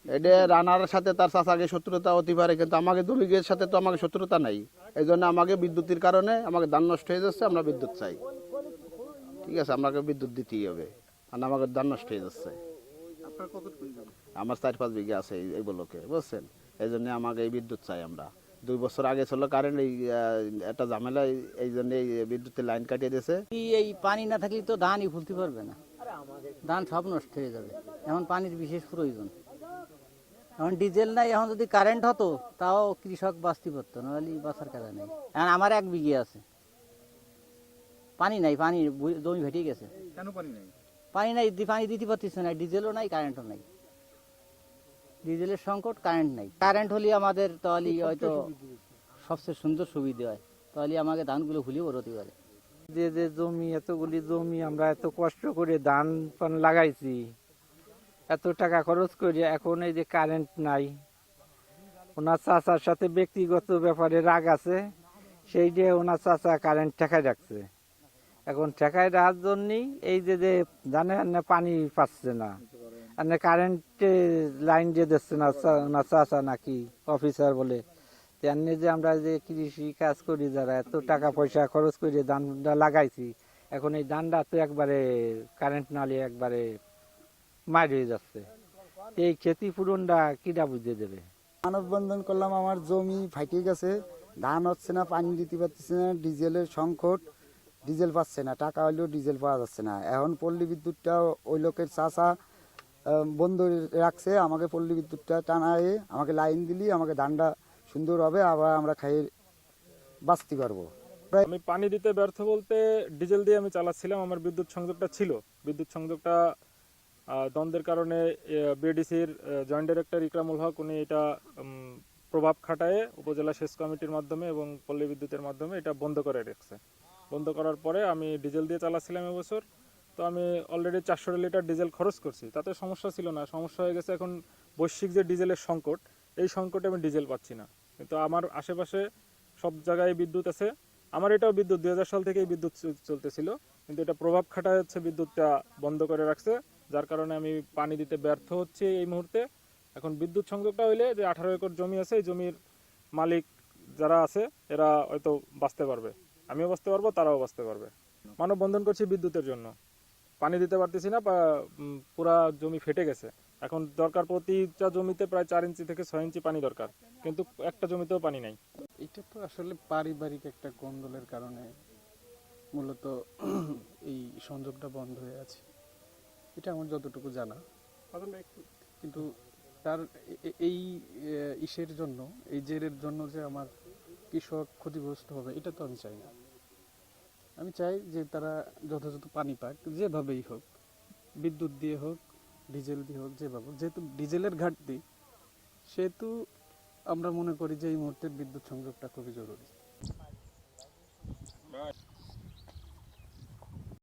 এটা রানার সাথে তার চাচাকে শত্রুতা হতে পারে, কিন্তু আমাকে দলীয়ের সাথে তো আমাকে শত্রুতা নাই। এই জন্য আমাকে বিদ্যুতের কারণে আমাকে ধান নষ্ট হয়ে যাচ্ছে, আমরা বিদ্যুৎ চাই। ঠিক আছে, আমাকে বিদ্যুৎ দিতেই হবে, আর আমাকে ধান নষ্ট হয়ে যাচ্ছে। আমার 4-5 বিঘা আছে এই ব্লকে, বুঝছেন। এই জন্য আমাকে এই বিদ্যুৎ চাই। আমরা 2 বছর আগে ছিল কারেন্ট, এই একটা ঝামেলা, এই জন্য এই বিদ্যুতের লাইন কাটিয়ে দিয়েছে। এই পানি না থাকলে তো ধানই ফুলতে পারবে না, ধান সব নষ্ট হয়ে যাবে। এখন পানির বিশেষ প্রয়োজন। এখন ডিজেল নাই, এখন যদি কারেন্ট হতো তাও কৃষক বাঁচতে পারতো, নাহলে বাঁচার কাজে নেই। এখন আমার 1 বিঘে আছে, পানি নাই, পানি জমি ভেটে গেছে। কেন পানি নাই? পানি নাই, পানি দিতে পারতেছে না, ডিজেলও নাই, কারেন্টও নাই। ডিজেলের সংকট, কারেন্ট নাই। কারেন্ট হলে আমাদের তাহলে হয়তো সবচেয়ে সুন্দর সুবিধা হয়, তাহলে আমাকে ধানগুলো ভুলিয়ে বড় হতে পারে। যে জমি, এতগুলি জমি আমরা এত কষ্ট করে ধান পান লাগাইছি, এত টাকা খরচ করে, এখন এই যে কারেন্ট নাই, ওনার চাচার সাথে ব্যক্তিগত ব্যাপারে রাগ আছে, সেই যে ওনার চাচা কারেন্ট ঠেকায় রাখছে। এখন ঠেকায় রাখার জন্যই এই যে জানে না পানি পাচ্ছে না, আর কারেন্টে লাইন দিয়ে দিচ্ছে না ওনার চাচা নাকি অফিসার বলে। তেমনি যে আমরা যে কৃষি কাজ করি, যারা এত টাকা পয়সা খরচ করে ধানটা লাগাইছি, এখন এই ধানটা তো একবারে কারেন্ট নালে একবারে মার হয়ে যাচ্ছে। এই ক্ষতিপূরণটা কিটা বুঝে দেবে? মানববন্ধন করলাম, আমার জমি ফাইটে গেছে, ধান হচ্ছে না, পানি দিতে পারতেছে না, ডিজেলের সংকট, ডিজেল পাচ্ছে না, টাকা হইলেও ডিজেল পাওয়া যাচ্ছে না। এখন পল্লী বিদ্যুৎটা ওই লোকের চাষা বন্ধ রাখছে, আমাকে পল্লী বিদ্যুৎটা টানায়ে আমাকে লাইন দিলি আমাকে ধানটা সুন্দর হবে, আবার আমরা খাইয়ে বাঁচতে পারবো। আমি পানি দিতে ব্যর্থ বলতে, ডিজেল দিয়ে আমি চালাচ্ছিলাম, আমার বিদ্যুৎ সংযোগটা ছিল, বিদ্যুৎ সংযোগটা দ্বন্দ্বের কারণে বিএডিসির জয়েন্ট ডিরেক্টর ইকরামুল হক উনি এটা প্রভাব খাটায়ে উপজেলা সেচ কমিটির মাধ্যমে এবং পল্লী বিদ্যুতের মাধ্যমে এটা বন্ধ করে রেখেছে। বন্ধ করার পরে আমি ডিজেল দিয়ে চালাচ্ছিলাম এবছর, তো আমি অলরেডি 400 লিটার ডিজেল খরচ করছি, তাতে সমস্যা ছিল না। সমস্যা হয়ে গেছে এখন বৈশ্বিক যে ডিজেলের সংকট, এই সংকটে আমি ডিজেল পাচ্ছি না। কিন্তু আমার আশেপাশে সব জায়গায় বিদ্যুৎ আছে, আমার এটাও বিদ্যুৎ 2000 সাল থেকেই বিদ্যুৎ চলতেছিল, কিন্তু এটা প্রভাব খাটায় হচ্ছে বিদ্যুৎটা বন্ধ করে রাখছে, যার কারণে আমি পানি দিতে ব্যর্থ হচ্ছি এই মুহূর্তে। এখন বিদ্যুৎ সংযোগটা হইলে যে 18 একর জমি আছে, এই জমির মালিক যারা আছে এরা হয়তো বাঁচতে পারবে, আমিও বাঁচতে পারবো, তারাও বাঁচতে পারবে। মানববন্ধন করছি বিদ্যুতের জন্য, পানি দিতে পারতেছি না, পুরা জমি ফেটে গেছে। এখন দরকার প্রতিটা জমিতে প্রায় 4 ইঞ্চি থেকে 6 ইঞ্চি পানি দরকার, কিন্তু একটা জমিতেও পানি নাই। এটা তো আসলে পারিবারিক একটা কোন্দলের কারণে মূলত এই সংযোগটা বন্ধ হয়ে আছে, এটা আমার যতটুকু জানা। কিন্তু তার এই ইসের জন্য, এই জেরের জন্য যে আমার কৃষক ক্ষতিগ্রস্ত হবে, এটা তো আমি চাই না। আমি চাই যে তারা যথাযথ পানি পাক, যেভাবেই হোক, বিদ্যুৎ দিয়ে হোক, ডিজেল দিয়ে হোক, যেভাবে। যেহেতু ডিজেলের ঘাটতি, সেহেতু আমরা মনে করি যে এই মুহূর্তে বিদ্যুৎ সংযোগটা খুবই জরুরি।